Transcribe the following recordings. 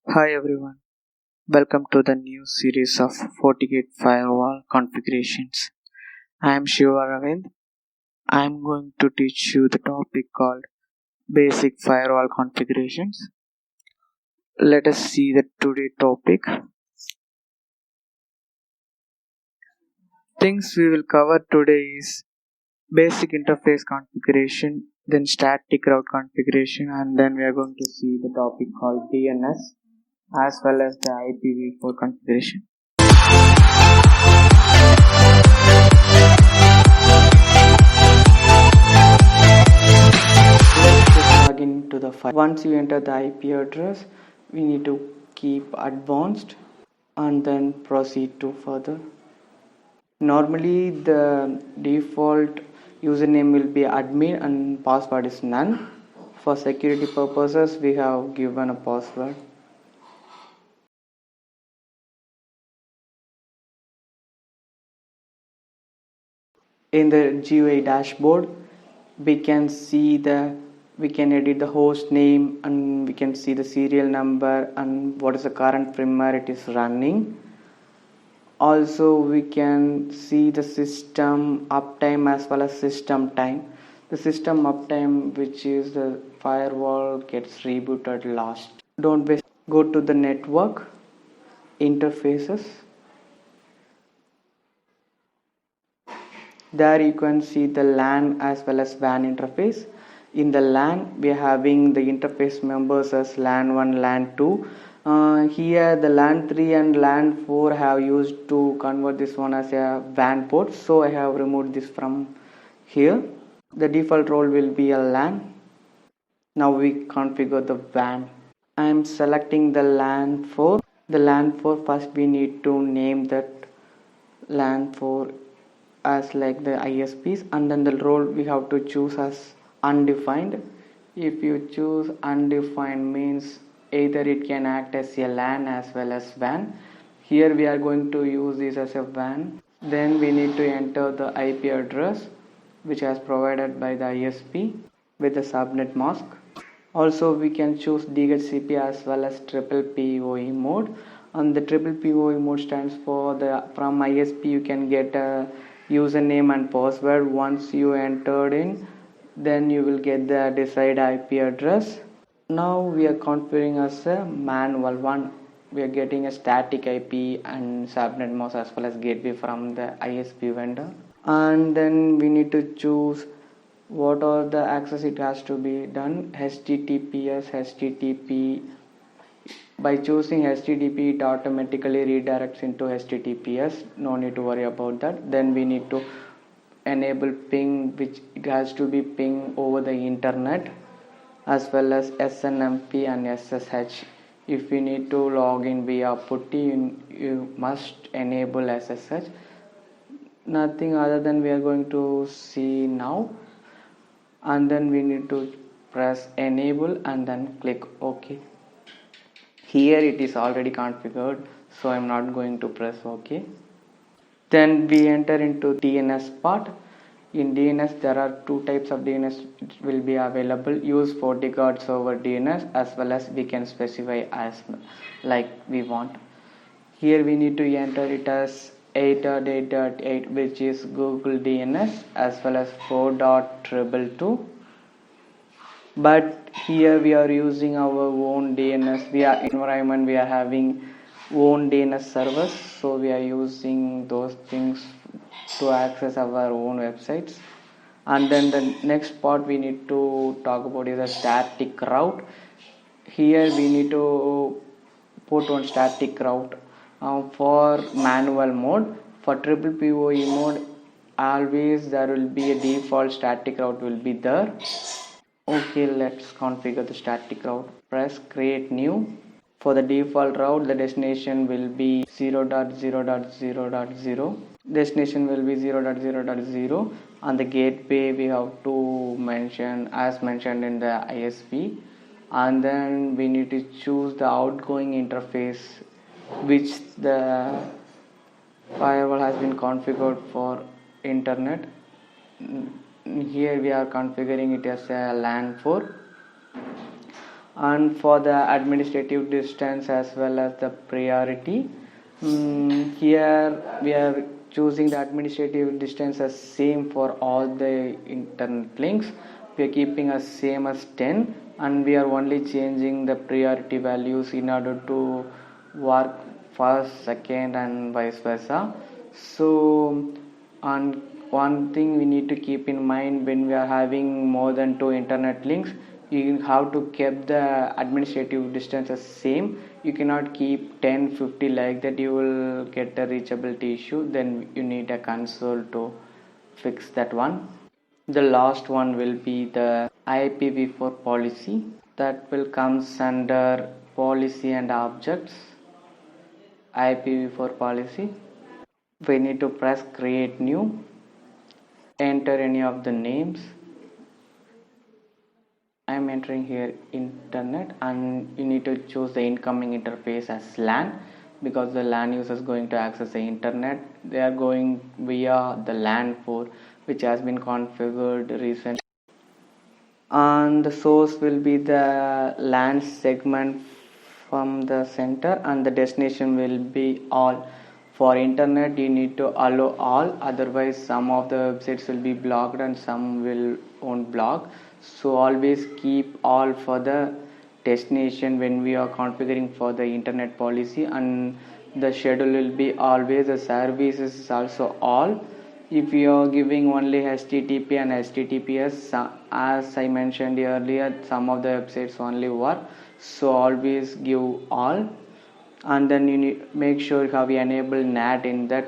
Hi everyone, welcome to the new series of FortiGate firewall configurations. I am Shiva Aravind. I am going to teach you the topic called basic firewall configurations. Let us see the today topic. Things we will cover today is basic interface configuration, then static route configuration, and then we are going to see the topic called DNS as well as the IPv4 configuration. Let's just log into the file. Once you enter the IP address, we need to keep advanced and then proceed to further. Normally the default username will be admin and password is none. For security purposes we have given a password. In the GUI dashboard we can edit the host name and we can see the serial number and what is the current firmware it is running. Also we can see the system uptime as well as system time. The system uptime, which is the firewall gets rebooted last. Don't waste. Go to the network interfaces. There you can see the LAN as well as WAN interface. In the LAN we are having the interface members as LAN 1, LAN 2. Here the LAN 3 and LAN 4 have used to convert this one as a WAN port, so I have removed this from here. The default role will be a LAN. Now we configure the WAN. I am selecting the LAN 4. The LAN 4, first we need to name that LAN 4 as like the ISPs, and then the role we have to choose as undefined. If you choose undefined means either it can act as a LAN as well as WAN. Here we are going to use this as a WAN. Then we need to enter the IP address which has provided by the ISP with the subnet mask. Also we can choose DHCP as well as triple PoE mode, and the triple PoE mode stands for the from ISP you can get a username and password. Once you entered in, then you will get the desired IP address. Now we are configuring as a manual one. We are getting a static IP and subnet mask as well as gateway from the ISP vendor, and then we need to choose what are the access it has to be done. HTTP. By choosing HTTP it automatically redirects into HTTPS, no need to worry about that. Then we need to enable ping, which it has to be ping over the internet, as well as SNMP and SSH. If you need to log in via PuTTY, you must enable SSH. Nothing other than we are going to see now, and then we need to press enable and then click OK. Here it is already configured, so I'm not going to press OK. Then we enter into DNS part. In DNS there are two types of DNS will be available. Use FortiGuard server DNS as well as we can specify as like we want. Here we need to enter it as 8.8.8, which is Google DNS, as well as 4.222. But here we are using our own DNS. We are environment, we are having own DNS servers, so we are using those things to access our own websites. And then the next part we need to talk about is a static route. Here we need to put on static route for manual mode. For triple PoE mode, always there will be a default static route will be there. Okay, let's configure the static route. Press create new. For the default route, the destination will be 0.0.0.0. Destination will be 0.0.0, and the gateway we have to mention as mentioned in the ISP. And then we need to choose the outgoing interface which the firewall has been configured for internet. Here we are configuring it as a LAN 4. And for the administrative distance as well as the priority, here we are choosing the administrative distance as same for all the internet links. We are keeping as same as 10, and we are only changing the priority values in order to work first, second, and vice versa. So on one thing we need to keep in mind, when we are having more than 2 internet links, you have to keep the administrative distance as same. You cannot keep 10-50 like that, you will get a reachability issue. Then you need a console to fix that one. The last one will be the IPv4 policy, that will comes under policy and objects. IPv4 policy, we need to press create new, enter any of the names. I am entering here internet, and you need to choose the incoming interface as LAN, because the LAN user is going to access the internet. They are going via the LAN port which has been configured recently, and the source will be the LAN segment from the center, and the destination will be all. For internet you need to allow all, otherwise some of the websites will be blocked and some will won't block. So always keep all for the destination when we are configuring for the internet policy. And the schedule will be always the services is also all. If you are giving only HTTP and HTTPS, as I mentioned earlier, some of the websites only work, so always give all. And then you need make sure you have enabled NAT in that,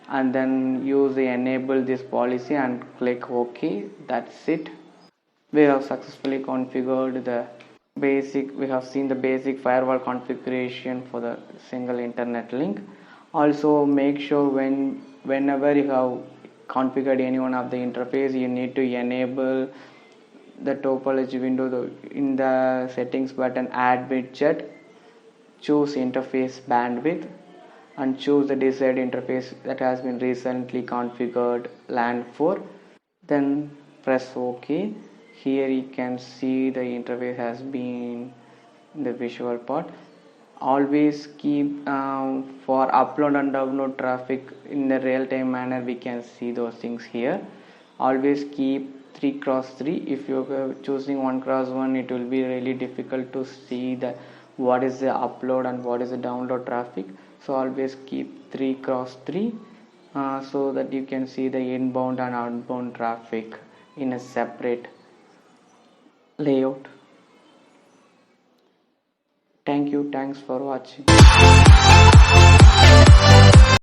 and then use the enable this policy and click OK. That's it. We have successfully configured the basic, we have seen the basic firewall configuration for the single internet link. Also make sure whenever you have configured any one of the interface, you need to enable the topology window in the settings button, add widget, choose interface bandwidth, and choose the desired interface that has been recently configured LAN 4. Then press OK. Here you can see the interface has been in the visual part. Always keep for upload and download traffic in the real-time manner, we can see those things here. Always keep 3x3. If you're choosing 1x1, it will be really difficult to see the what is the upload and what is the download traffic. So always keep 3x3 so that you can see the inbound and outbound traffic in a separate layout. Thank you. Thanks for watching.